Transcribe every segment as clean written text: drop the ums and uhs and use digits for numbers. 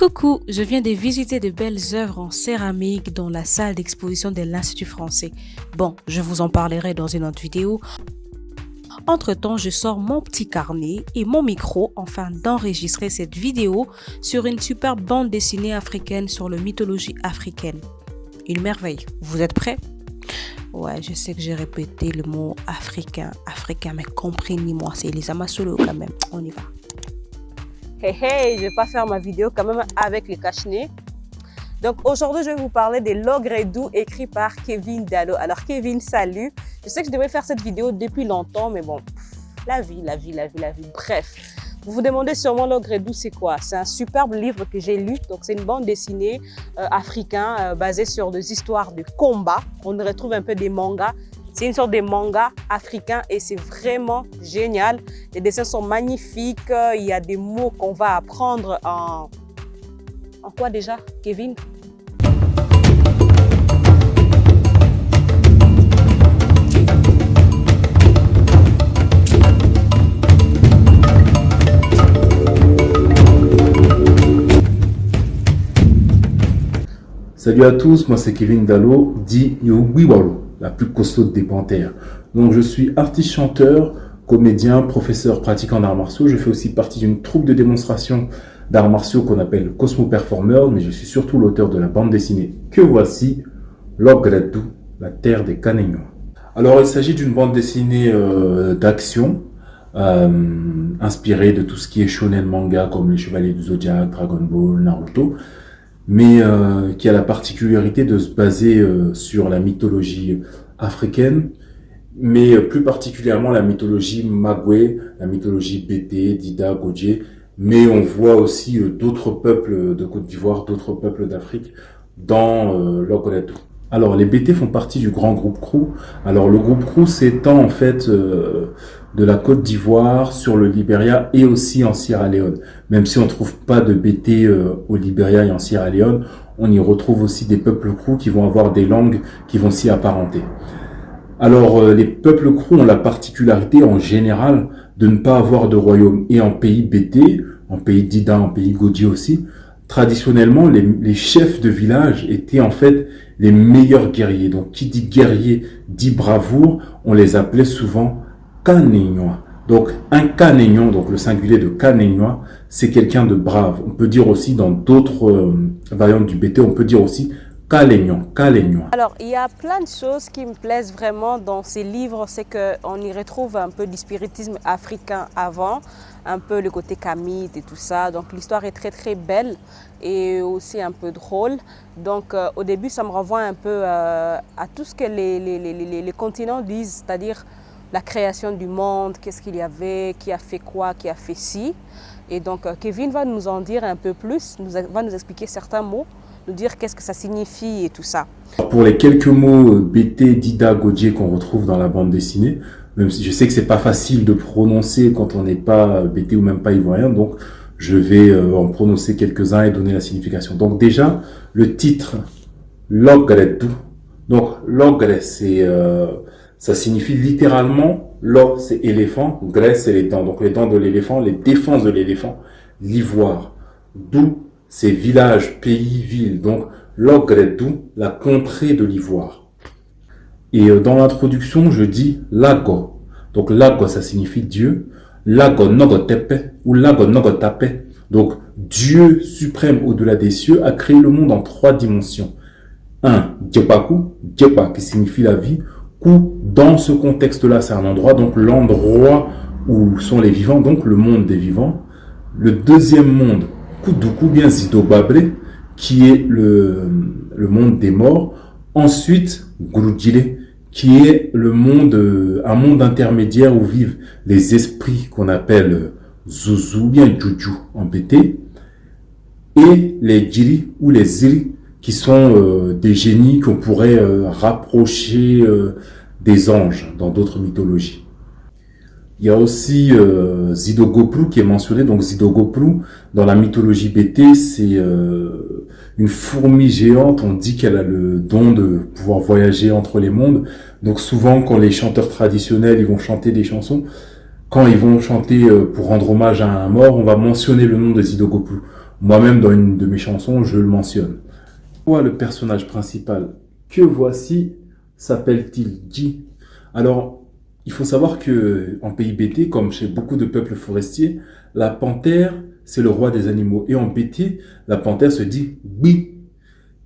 Coucou, je viens de visiter de belles œuvres en céramique dans la salle d'exposition de l'Institut français. Bon, je vous en parlerai dans une autre vidéo. Entre-temps, je sors mon petit carnet et mon micro afin d'enregistrer cette vidéo sur une superbe bande dessinée africaine sur la mythologie africaine. Une merveille. Vous êtes prêts? Ouais, je sais que j'ai répété le mot africain, mais comprenez-moi, c'est Elisa Masolo quand même. On y va. Hey, je vais pas faire ma vidéo quand même avec les cache-nez. Donc aujourd'hui, je vais vous parler de l'Ogredou écrit par Kevin Dallo. Alors Kevin, salut. Je sais que je devais faire cette vidéo depuis longtemps, mais bon, la vie. Bref, vous vous demandez sûrement l'Ogredou, c'est quoi? C'est un superbe livre que j'ai lu. Donc c'est une bande dessinée africaine basée sur des histoires de combat. On retrouve un peu des mangas. C'est une sorte de manga africain et c'est vraiment génial. Les dessins sont magnifiques. Il y a des mots qu'on va apprendre en quoi déjà, Kevin? Salut à tous, moi c'est Kevin Dallo, dit Yowiwalo, la plus costaude des panthères. Donc je suis artiste-chanteur, comédien, professeur pratiquant d'arts martiaux. Je fais aussi partie d'une troupe de démonstration d'arts martiaux qu'on appelle Cosmo Performers, mais je suis surtout l'auteur de la bande dessinée que voici, l'Ogredou, la terre des Kanénois. Alors il s'agit d'une bande dessinée d'action, inspirée de tout ce qui est shonen manga comme les Chevaliers du Zodiac, Dragon Ball, Naruto, mais qui a la particularité de se baser sur la mythologie africaine, mais plus particulièrement la mythologie Magwe, la mythologie Bété, Dida, Godje, mais on voit aussi d'autres peuples de Côte d'Ivoire, d'autres peuples d'Afrique dans l'Ogredou. Alors les Bété font partie du grand groupe Krou. Alors le groupe Krou s'étend en fait de la Côte d'Ivoire sur le Libéria et aussi en Sierra Leone. Même si on ne trouve pas de Bété au Libéria et en Sierra Leone, on y retrouve aussi des peuples Krou qui vont avoir des langues qui vont s'y apparenter. Alors les peuples Krou ont la particularité en général de ne pas avoir de royaume. Et en pays Bété, en pays Dida, en pays Godji aussi, traditionnellement les chefs de village étaient en fait les meilleurs guerriers. Donc qui dit guerrier dit bravoure, on les appelait souvent Kanénois. Donc un Kanénois, donc le singulier de Kanénois, c'est quelqu'un de brave. On peut dire aussi dans d'autres variantes du Bété, on peut dire aussi Kalénois. Alors, il y a plein de choses qui me plaisent vraiment dans ces livres, c'est qu'on y retrouve un peu du spiritisme africain avant, un peu le côté kamite et tout ça. Donc, l'histoire est très très belle et aussi un peu drôle. Donc, au début, ça me renvoie un peu à tout ce que les continents disent, c'est-à-dire la création du monde, qu'est-ce qu'il y avait, qui a fait quoi, qui a fait ci. Et donc, Kevin va nous en dire un peu plus, va nous expliquer certains mots, nous dire qu'est-ce que ça signifie et tout ça. Pour les quelques mots Bété, Dida, Godje qu'on retrouve dans la bande dessinée, même si je sais que c'est pas facile de prononcer quand on n'est pas Bété ou même pas ivoirien, donc je vais en prononcer quelques-uns et donner la signification. Donc déjà, le titre, l'Ogredou. Donc l'Ogre, c'est ça signifie littéralement, l'O c'est éléphant, Grès c'est les dents, donc les dents de l'éléphant, les défenses de l'éléphant, l'ivoire. Dou c'est village, pays, ville. Donc, l'Ogredou, la contrée de l'ivoire. Et dans l'introduction, je dis Lago. Donc, Lago, ça signifie Dieu. Lago Nogotepe ou Lago Nogotape. Donc, Dieu suprême au-delà des cieux a créé le monde en 3 dimensions. 1, Djepaku, Djepa qui signifie la vie. Kou, dans ce contexte-là, c'est un endroit, donc l'endroit où sont les vivants, donc le monde des vivants. Le deuxième monde, Kuduku, bien Zidobabre, qui est le monde des morts. Ensuite, Gurudjile, qui est le monde, un monde intermédiaire où vivent les esprits qu'on appelle Zouzou, bien Juju en Bété. Et les Djiri ou les Ziri, qui sont des génies qu'on pourrait rapprocher des anges dans d'autres mythologies. Il y a aussi Zidogopru qui est mentionné. Donc Zidogopru, dans la mythologie Bété, c'est une fourmi géante. On dit qu'elle a le don de pouvoir voyager entre les mondes. Donc souvent, quand les chanteurs traditionnels ils vont chanter des chansons, quand ils vont chanter pour rendre hommage à un mort, on va mentionner le nom de Zidogopru. Moi-même, dans une de mes chansons, je le mentionne. Pourquoi le personnage principal que voici s'appelle-t-il Ji? Alors, il faut savoir que en pays BT, comme chez beaucoup de peuples forestiers, la panthère, c'est le roi des animaux. Et en BT, la panthère se dit Bi.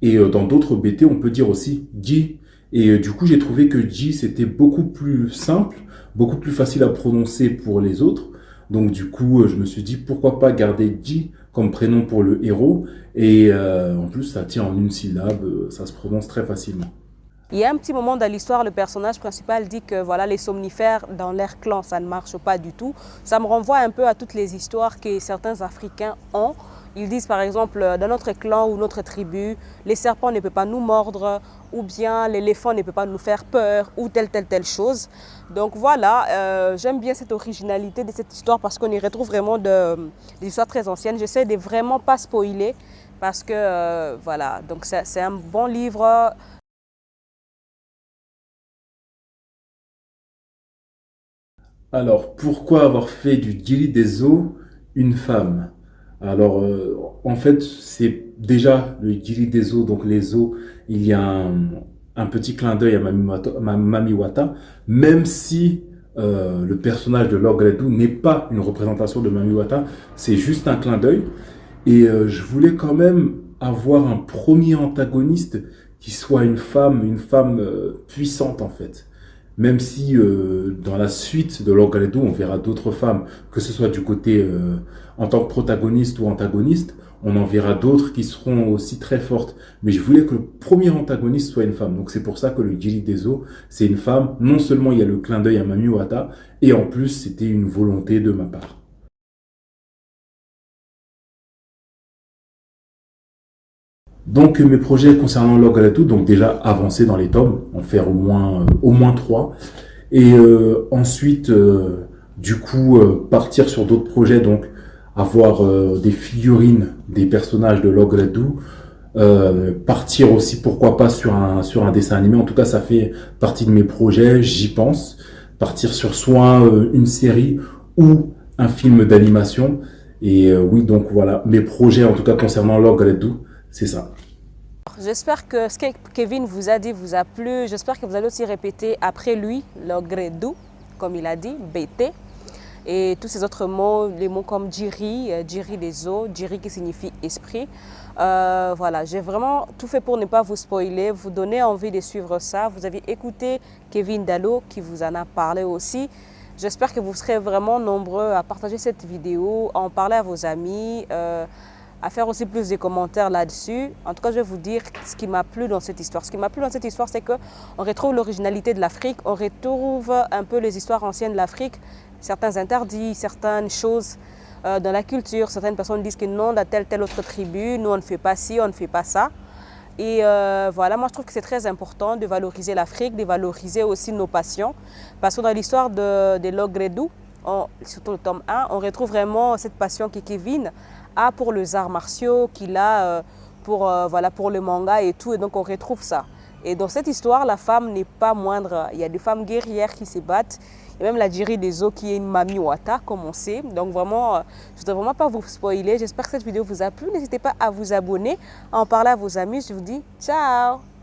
Et dans d'autres BT, on peut dire aussi Ji. Et du coup, j'ai trouvé que Ji, c'était beaucoup plus simple, beaucoup plus facile à prononcer pour les autres. Donc du coup, je me suis dit, pourquoi pas garder Ji comme prénom pour le héros. Et en plus, ça tient en une syllabe, ça se prononce très facilement. Il y a un petit moment dans l'histoire, le personnage principal dit que voilà, les somnifères dans leur clan, ça ne marche pas du tout. Ça me renvoie un peu à toutes les histoires que certains Africains ont. Ils disent par exemple, dans notre clan ou notre tribu, les serpents ne peuvent pas nous mordre, ou bien l'éléphant ne peut pas nous faire peur, ou telle chose. Donc voilà, j'aime bien cette originalité de cette histoire parce qu'on y retrouve vraiment des histoires très anciennes. J'essaie de vraiment pas spoiler parce que voilà, donc c'est un bon livre. Alors, pourquoi avoir fait du Djili des eaux une femme? Alors, en fait, c'est déjà le Djili des eaux, donc les eaux, il y a un petit clin d'œil à Mami Wata, même si le personnage de Lord Gledou n'est pas une représentation de Mami Wata, c'est juste un clin d'œil. Et je voulais quand même avoir un premier antagoniste qui soit une femme puissante en fait. Même si dans la suite de Lorgaledo, on verra d'autres femmes, que ce soit du côté en tant que protagoniste ou antagoniste, on en verra d'autres qui seront aussi très fortes. Mais je voulais que le premier antagoniste soit une femme. Donc c'est pour ça que le Jiri des eaux, c'est une femme. Non seulement il y a le clin d'œil à Mami Wata, et en plus c'était une volonté de ma part. Donc mes projets concernant Lorgaledo, donc déjà avancer dans les tomes, en faire au moins 3. Et ensuite, du coup, partir sur d'autres projets, donc avoir des figurines des personnages de Log Ladou, partir aussi, pourquoi pas, sur un dessin animé. En tout cas, ça fait partie de mes projets, j'y pense. Partir sur soit une série ou un film d'animation. Et oui, donc voilà, mes projets, en tout cas concernant Log Ladou, c'est ça. J'espère que ce que Kevin vous a dit vous a plu. J'espère que vous allez aussi répéter après lui le Gredou, comme il a dit, BT. Et tous ces autres mots, les mots comme Djiri, Djiri des eaux, Djiri qui signifie esprit. Voilà, j'ai vraiment tout fait pour ne pas vous spoiler, vous donner envie de suivre ça. Vous avez écouté Kevin Dalo qui vous en a parlé aussi. J'espère que vous serez vraiment nombreux à partager cette vidéo, à en parler à vos amis, à faire aussi plus de commentaires là-dessus. En tout cas, je vais vous dire ce qui m'a plu dans cette histoire. Ce qui m'a plu dans cette histoire, c'est qu'on retrouve l'originalité de l'Afrique, on retrouve un peu les histoires anciennes de l'Afrique, certains interdits, certaines choses dans la culture. Certaines personnes disent que non, dans telle autre tribu, nous on ne fait pas ci, on ne fait pas ça. Et voilà, moi je trouve que c'est très important de valoriser l'Afrique, de valoriser aussi nos passions. Parce que dans l'histoire de Logredou, surtout le tome 1, on retrouve vraiment cette passion que Kevin a pour les arts martiaux, qu'il a voilà, pour le manga et tout. Et donc on retrouve ça. Et dans cette histoire, la femme n'est pas moindre. Il y a des femmes guerrières qui se battent. Et même la Djiri des eaux qui est une Mami Wata, comme on sait. Donc vraiment, je ne voudrais vraiment pas vous spoiler. J'espère que cette vidéo vous a plu. N'hésitez pas à vous abonner, à en parler à vos amis. Je vous dis ciao!